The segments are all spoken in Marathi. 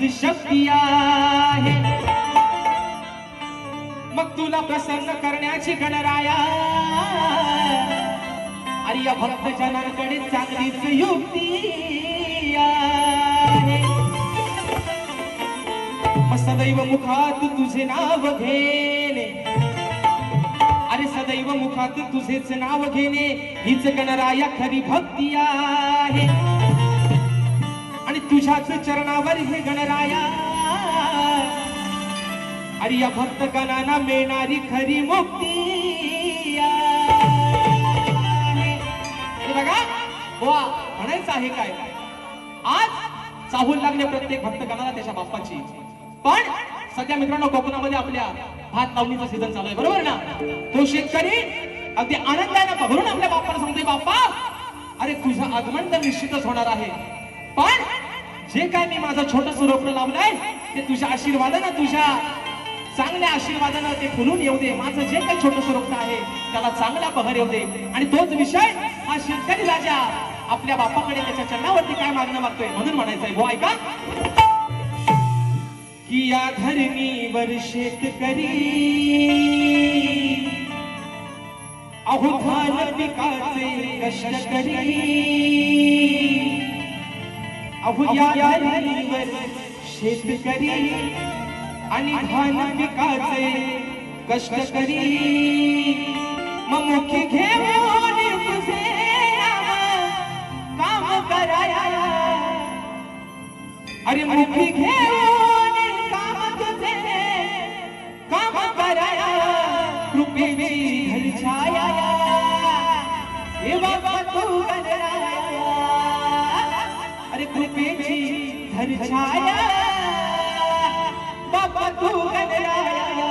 हीच शक्ती आहे. मग तुला प्रसन्न करण्याची गणराया अरे या भक्त जनांकडे चांगलीच युक्ती आहे. सदैव मुखात तुझे नाव घेणे अरे सदैव मुखात तुझेच नाव घेणे हीच गणराया खरी भक्ती आहे. आणि तुझ्याच चरणावर हे गणराया अरे या भक्त गणांना मिळणारी खरी मुक्ती आहे. बघा वा म्हणायचं आहे काय आज चाहूल लागले प्रत्येक भक्त गणाला त्याच्या बाप्पाची. पण सध्या मित्रांनो कोकणामध्ये आपल्या भात लावणीचा सीझन चालू आहे बरोबर ना. तो शेतकरी अगदी आनंदाने भरून आपल्या बाप्पाला सांगतोय बाप्पा अरे तुझं आगमन तर निश्चितच होणार आहे. पण जे काय मी माझं छोटस रोपण लावलंय ते तुझ्या आशीर्वादानं तुझ्या चांगल्या आशीर्वादानं ते फुलून येऊ दे. माझं जे काही छोटस रोपण आहे त्याला चांगला बहर येऊ दे. आणि तोच विषय हा शेतकरी राजा आपल्या बाप्पाकडे त्याच्या चरणावरती काय मागणं मागतोय म्हणून म्हणायचंय हो ऐका की या धरणीवर शेतकरी अहो धान पिकाचे कष्ट करी. अहो या धरणीवर शेतकरी आणि धान पिकाचे कष्ट करी. मग मुखी घेऊन तुझे काम कराया अरे मुखी घेऊन काम कराया कृपेची धरछाया हे बाबा तू गणराया अरे कृपेची धरछाया बाबा तू गणराया.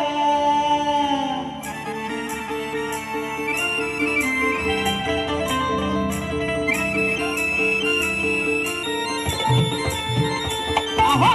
आहा